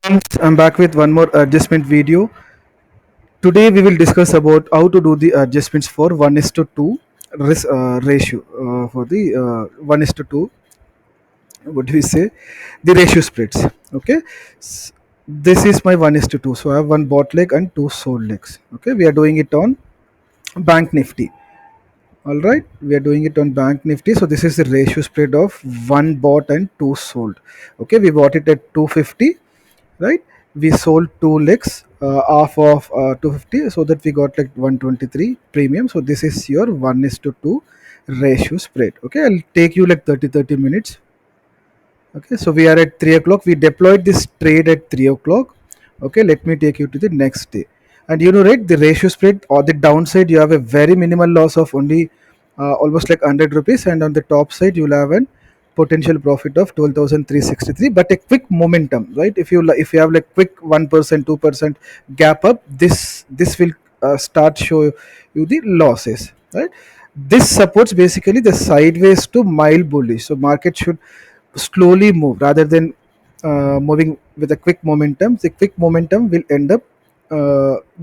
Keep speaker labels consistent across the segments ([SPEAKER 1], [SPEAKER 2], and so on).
[SPEAKER 1] Friends, I'm back with one more adjustment video. Today we will discuss about how to do the adjustments for 1 is to 2 ratio for the 1 is to 2, what do we say, the ratio splits. Okay. S- this is my 1 is to 2, so I have one bought leg and two sold legs. Okay, we are doing it on Bank Nifty. All right, we are doing it on Bank Nifty. So this is the ratio spread of one bought and two sold. Okay, we bought it at 250, right? We sold two legs, half of 250, so that we got like 123 premium. So this is your 1 is to 2 ratio spread. Okay, I'll take you like 30 minutes. Okay, so we are at 3 o'clock. We deployed this trade at 3 o'clock. Okay, let me take you to the next day. And you know, right, the ratio spread or the downside, you have a very minimal loss of only almost like 100 rupees, and on the top side, you'll have an potential profit of 12,363, but a quick momentum, right? If you have like quick 1%, 2% gap up, this will start show you the losses, right? This supports basically the sideways to mild bullish, so market should slowly move rather than moving with a quick momentum. The quick momentum will end up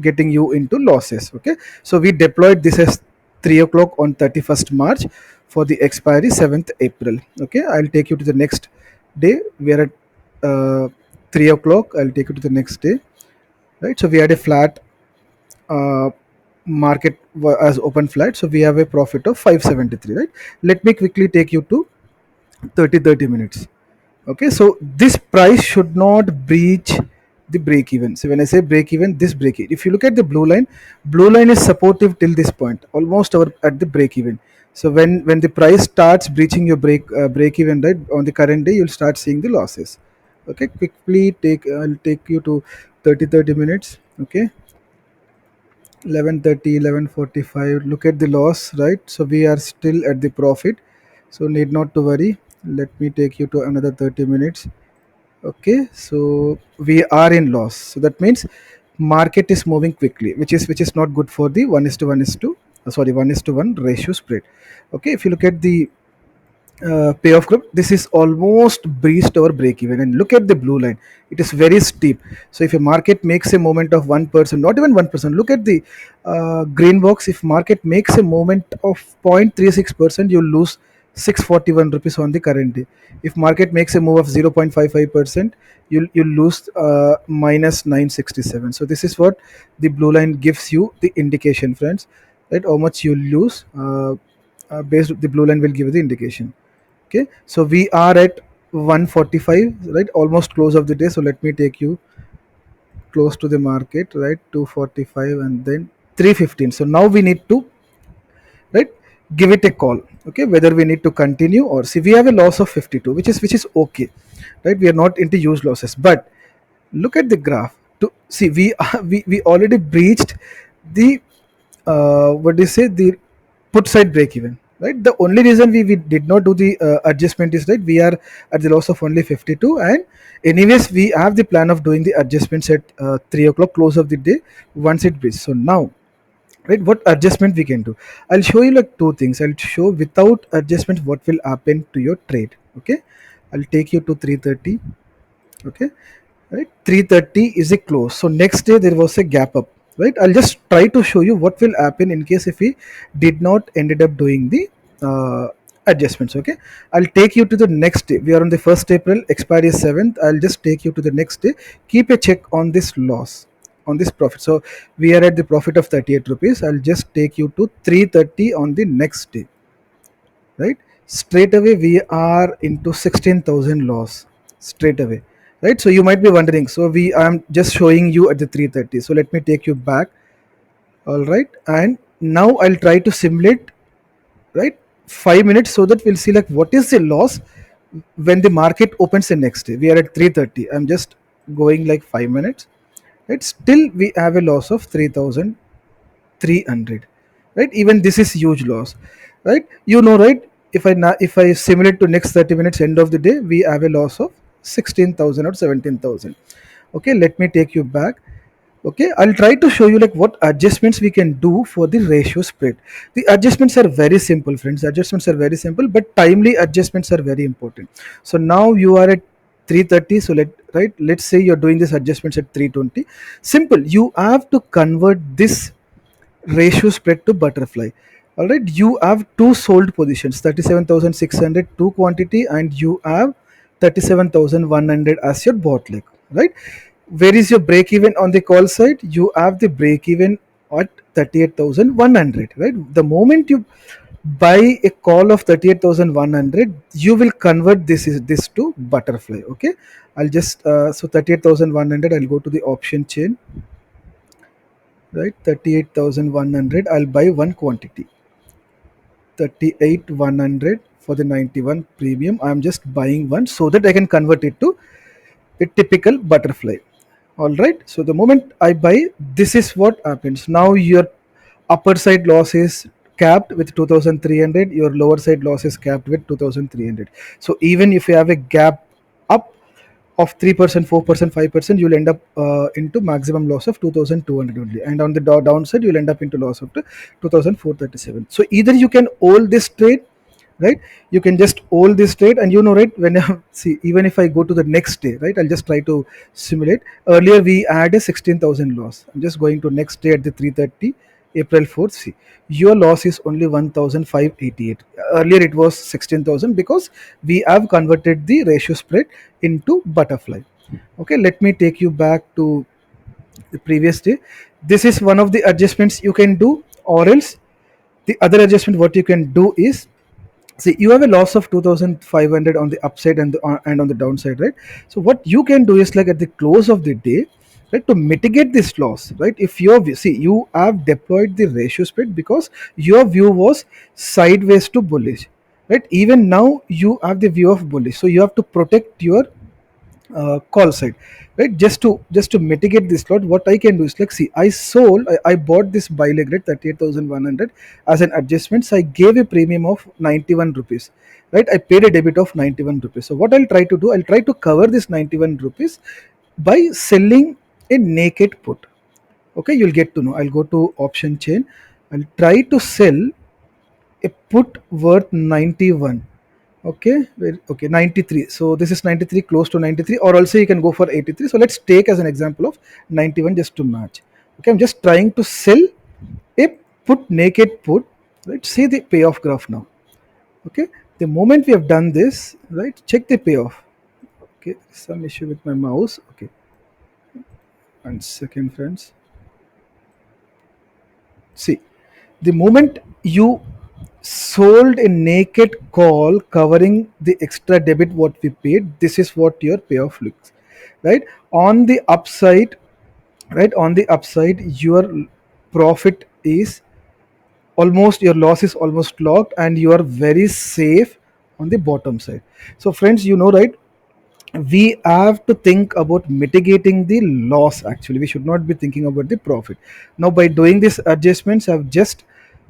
[SPEAKER 1] getting you into losses. Okay, so we deployed this as 3 o'clock on 31st March for the expiry 7th April. Okay, I'll take you to the next day. We are at 3 o'clock. I'll take you to the next day, right? So we had a flat uh, market as open flat, so we have a profit of 573, right? Let me quickly take you to 30 minutes. Okay, so this price should not breach the break even. So when I say break even, this break even, if you look at the blue line is supportive till this point, almost over at the break even. So when the price starts breaching your break even, right, on the current day, you'll start seeing the losses. Okay, quickly take I'll take you to 30 minutes. Okay, 11:30, 11:45. Look at the loss, right? So we are still at the profit, so need not to worry. Let me take you to another 30 minutes. Okay, so we are in loss, so that means market is moving quickly, which is not good for the 1 is to 1 is to sorry, 1 is to 1 ratio spread. Okay, if you look at the payoff group, this is almost breached our break even, and look at the blue line, it is very steep. So if a market makes a movement of 1%, not even 1%, look at the green box. If market makes a movement of 0.36%, you lose 641 rupees on the current day. If market makes a move of 0.55%, you'll lose minus 967. So this is what the blue line gives you the indication, friends, right? How much you lose, based the blue line will give you the indication. Okay, so we are at 145, right, almost close of the day. So let me take you close to the market, right? 245 and then 315. So now we need to, right, give it a call. Okay, whether we need to continue or see. We have a loss of 52, which is okay, right? We are not into huge losses, but look at the graph to see we already breached the what do you say, the put side break even, right? The only reason we did not do the adjustment is, right, we are at the loss of only 52, and anyways we have the plan of doing the adjustments at 3 o'clock close of the day once it breaks. So now, right, what adjustment we can do, I'll show you like two things. I'll show without adjustment what will happen to your trade. Okay, I'll take you to 330. Okay, right, 330 is a close, so next day there was a gap up, right? I'll just try to show you what will happen in case if we did not ended up doing the uh, adjustments. Okay, I'll take you to the next day. We are on the 1st April, expiry is 7th. I'll just take you to the next day. Keep a check on this loss, on this profit. So we are at the profit of 38 rupees. I'll just take you to 330 on the next day, right? Straight away we are into 16,000 loss straight away, right? So you might be wondering, so we I'm just showing you at the 330, so let me take you back. All right, and now I'll try to simulate, right, 5 minutes, so that we'll see like what is the loss when the market opens the next day. We are at 330. I'm just going like 5 minutes, right? Still we have a loss of 3,300, right? Even this is huge loss, right? You know, right, if I simulate to next 30 minutes end of the day, we have a loss of 16,000 or 17,000. Okay, let me take you back. Okay, I'll try to show you like what adjustments we can do for the ratio spread. The adjustments are very simple, friends. Adjustments are very simple, but timely adjustments are very important. So now you are at 330. So let's say you're doing this adjustments at 320. Simple. You have to convert this ratio spread to butterfly. All right, you have two sold positions, 37,600 two quantity, and you have 37,100 as your bot leg, right? Where is your break even on the call side? You have the break even at 38,100, right? The moment you buy a call of 38,100, you will convert this to butterfly. Okay, I'll just so 38,100, I'll go to the option chain, right? 38,100, I'll buy one quantity. 38,100 for the 91 premium. I'm just buying one so that I can convert it to a typical butterfly. All right, so the moment I buy, this is what happens. Now your upper side loss is capped with 2,300, your lower side loss is capped with 2,300. So even if you have a gap up of 3%, 4%, 5%, you'll end up into maximum loss of 2,200 only, and on the downside you'll end up into loss of 2,437. So either you can hold this trade, right? You can just hold this trade, and right, when see, even if I go to the next day, right, I'll just try to simulate. Earlier we had a 16,000 loss. I'm just going to next day at the 330 April 4th. See, your loss is only 1,588. Earlier it was 16,000 because we have converted the ratio spread into butterfly. Okay, let me take you back to the previous day. This is one of the adjustments you can do, or else the other adjustment what you can do is, see, you have a loss of 2,500 on the upside and on the downside, right? So what you can do is, like, at the close of the day, right, to mitigate this loss, right? If you have deployed the ratio spread because your view was sideways to bullish, right? Even now you have the view of bullish, so you have to protect your call side, right? Just to mitigate this lot, what I can do is, like, see, I bought this buy leg, right, 38,100 as an adjustment. So I gave a premium of 91 rupees, right? I paid a debit of 91 rupees. So what I'll try to do, I'll try to cover this 91 rupees by selling a naked put. Okay, you'll get to know. I'll go to option chain. I'll try to sell a put worth 91. Okay, okay, 93. So this is 93, close to 93, or also you can go for 83. So let's take as an example of 91 just to match. Okay, I'm just trying to sell a naked put, right? See the payoff graph now. Okay, the moment we have done this, right, check the payoff. Okay, some issue with my mouse. Okay, 1 second, friends. See, the moment you sold a naked call covering the extra debit what we paid, this is what your payoff looks, right? On the upside, right, on the upside, your profit is almost, your loss is almost locked, and you are very safe on the bottom side. So friends, right, we have to think about mitigating the loss. Actually, we should not be thinking about the profit. Now, by doing these adjustments, I've just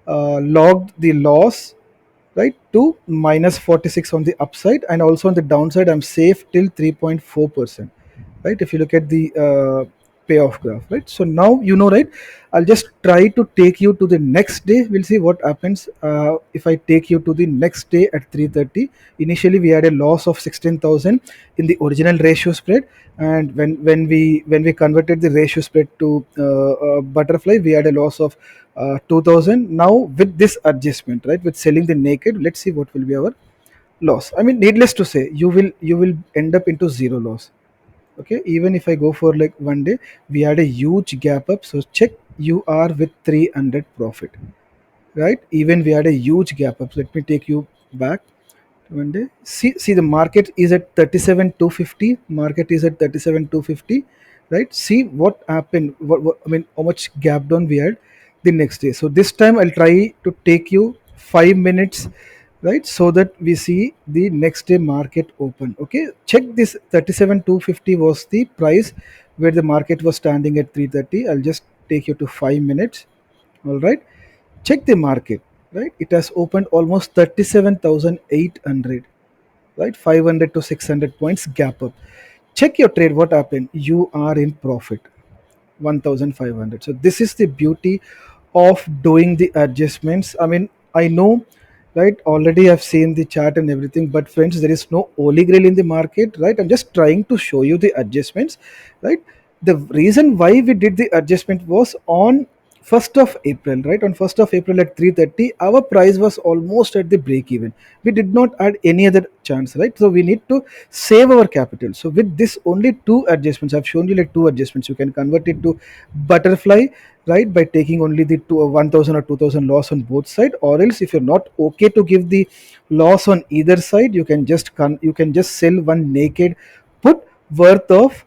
[SPEAKER 1] logged the loss, right, to minus 46 on the upside, and also on the downside I'm safe till 3.4%, right? If you look at the payoff graph, right? So now, right, I'll just try to take you to the next day. We'll see what happens if I take you to the next day at 330. Initially we had a loss of 16,000 in the original ratio spread, and when we converted the ratio spread to butterfly, we had a loss of 2,000. Now with this adjustment, right, with selling the naked, let's see what will be our loss. I mean, needless to say, you will end up into zero loss. Okay, even if I go for like 1 day, we had a huge gap up. So check, you are with 300 profit, right? Even we had a huge gap up. Let me take you back 1 day. See, the market is at 37,250. Market is at 37,250, right? See what happened. What I mean, how much gap down we had the next day. So this time I'll try to take you 5 minutes, right, so that we see the next day market open. Okay, check this. 37,250 was the price where the market was standing at 330. I'll just take you to 5 minutes. All right, check the market, right? It has opened almost 37,800, right? 500 to 600 points gap up. Check your trade, what happened? You are in profit, 1,500. So this is the beauty of doing the adjustments. I mean, I know right? Already I've seen the chart and everything, but friends, there is no holy grail in the market, right? I'm just trying to show you the adjustments, right? The reason why we did the adjustment was on 1st of April, right? On 1st of April at 3:30, our price was almost at the break even. We did not add any other chance, right? So we need to save our capital. So with this only two adjustments, I've shown you like two adjustments. You can convert it to butterfly, right, by taking only the 1000 or 2000 loss on both side, or else if you're not okay to give the loss on either side, you can just you can just sell one naked put worth of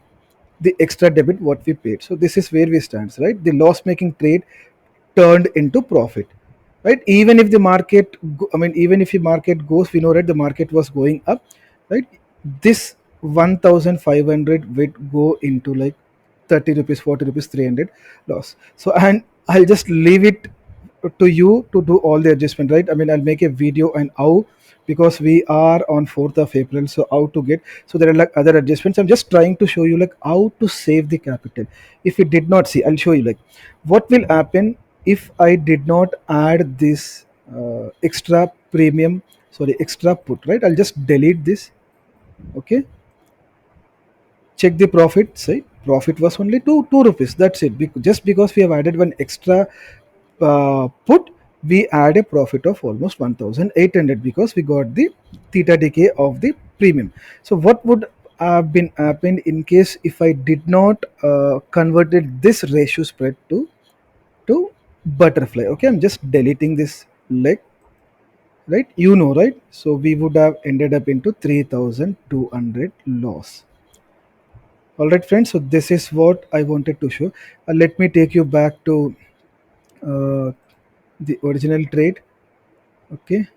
[SPEAKER 1] the extra debit what we paid. So this is where we stand, right? The loss making trade turned into profit, right? Even if the market I mean, even if the market goes, we know that the market was going up, right? This 1500 would go into like 30 rupees, 40 rupees, 300 loss. So, and I'll just leave it to you to do all the adjustment, right? I mean, I'll make a video and how, because we are on 4th of April, so how to get, so there are like other adjustments. I'm just trying to show you like how to save the capital. If you did not see, I'll show you like what will happen if I did not add this extra premium, sorry, extra put, right? I'll just delete this. Okay, check the profit. Say profit was only 2 rupees, that's it. Just because we have added one extra put, we add a profit of almost 1800 because we got the theta decay of the premium. So what would have been happened in case if I did not converted this ratio spread to butterfly? Okay, I'm just deleting this leg, right? You know, right? So we would have ended up into 3200 loss. All right, friends. So this is what I wanted to show. Let me take you back to uh, the original trade. Okay,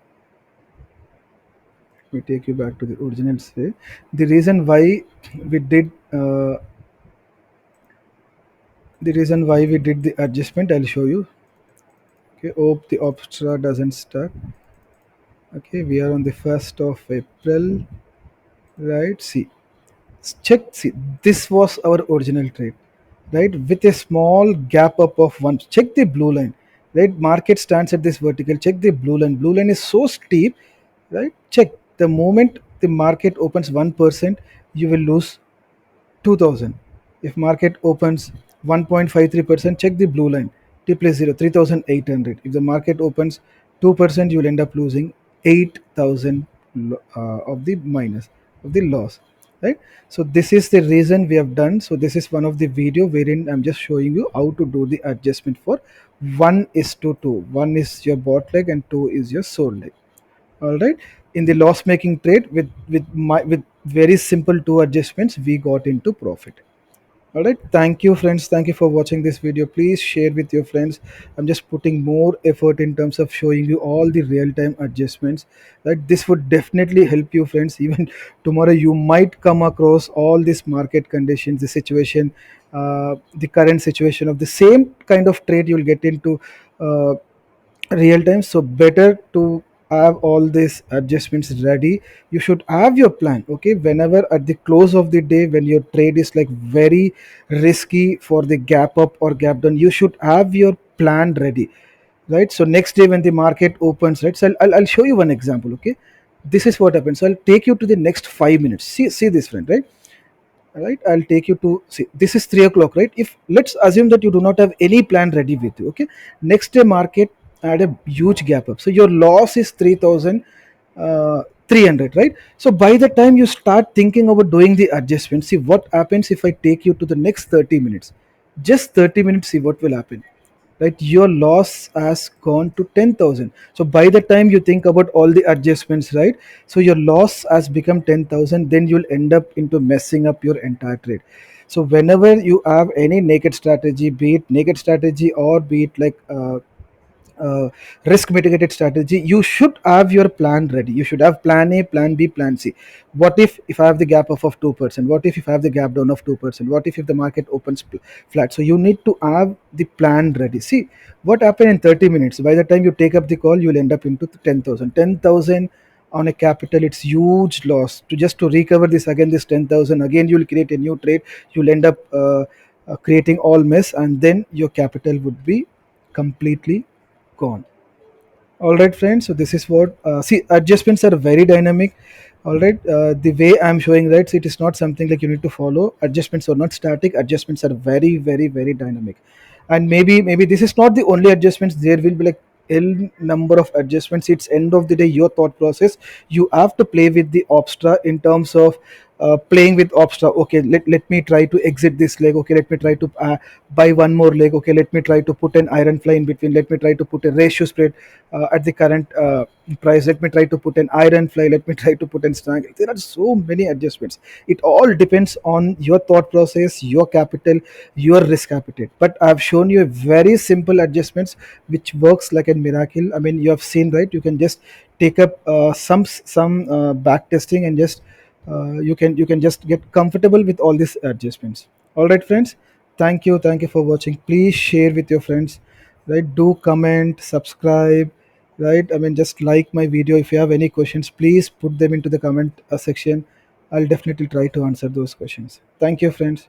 [SPEAKER 1] let me take you back to the original trade. The reason why we did the adjustment, I'll show you. Okay, hope the Opstra doesn't stuck. Okay, we are on the 1st of April, right? See, check. See, this was our original trade, right? With a small gap up of one. Check the blue line, right? Market stands at this vertical. Check the blue line. Blue line is so steep, right? Check the moment the market opens 1%, you will lose 2000. If market opens 1.53%, check the blue line. T plus 0, 3800. If the market opens 2%, you will end up losing 8000 of the minus, of the loss, right? So this is the reason we have done. So this is one of the video wherein I'm just showing you how to do the adjustment for 1 is to 2. 1 is your bot leg and 2 is your sold leg. All right, in the loss making trade with very simple two adjustments, we got into profit. All right, thank you friends, thank you for watching this video. Please share with your friends. I'm just putting more effort in terms of showing you all the real time adjustments, right? This would definitely help you friends. Even tomorrow you might come across all these market conditions, the situation, the current situation of the same kind of trade you'll get into uh, real time. So better to have all these adjustments ready. You should have your plan. Okay, whenever at the close of the day when your trade is like very risky for the gap up or gap down, you should have your plan ready, right? So next day when the market opens, right? So I'll show you one example. Okay, this is what happens. So I'll take you to the next 5 minutes. See this friend, right? Right, I'll take you to, see, this is 3 o'clock, right? If let's assume that you do not have any plan ready with you. Okay, next day market had a huge gap up, so your loss is 3300, right? So by the time you start thinking about doing the adjustment, see what happens if I take you to the next 30 minutes, just 30 minutes. See what will happen, right? Your loss has gone to 10,000. So by the time you think about all the adjustments, right, so your loss has become 10,000, then you'll end up into messing up your entire trade. So whenever you have any naked strategy, be it naked strategy or be it like uh, risk mitigated strategy, you should have your plan ready. You should have plan A, plan B, plan C. What if I have the gap up of 2%? What if I have the gap down of 2%? What if the market opens flat? So you need to have the plan ready. See what happened in 30 minutes. By the time you take up the call, you'll end up into 10,000. 10,000 on a capital, it's huge loss. To just to recover this again, this 10,000 again, you'll create a new trade. You'll end up creating all mess, and then your capital would be completely gone. All right, friends. So this is what see adjustments are very dynamic. All right, the way I'm showing, right, so it is not something like you need to follow. Adjustments are not static. Adjustments are very, very, very dynamic, and maybe this is not the only adjustments. There will be like l number of adjustments. It's end of the day your thought process. You have to play with the obstra in terms of playing with obstra. Okay, let me try to exit this leg. Okay, let me try to buy one more leg. Okay, let me try to put an iron fly in between. Let me try to put a ratio spread at the current price. Let me try to put an iron fly. Let me try to put an strangle. There are so many adjustments. It all depends on your thought process, your capital, your risk appetite. But I've shown you a very simple adjustments which works like a miracle. I mean, you have seen, right? You can just take up some back testing and just you can just get comfortable with all these adjustments. All right, friends. Thank you for watching. Please share with your friends, right? Do comment, subscribe, right? I mean, just like my video. If you have any questions, please put them into the comment section. I'll definitely try to answer those questions. Thank you, friends.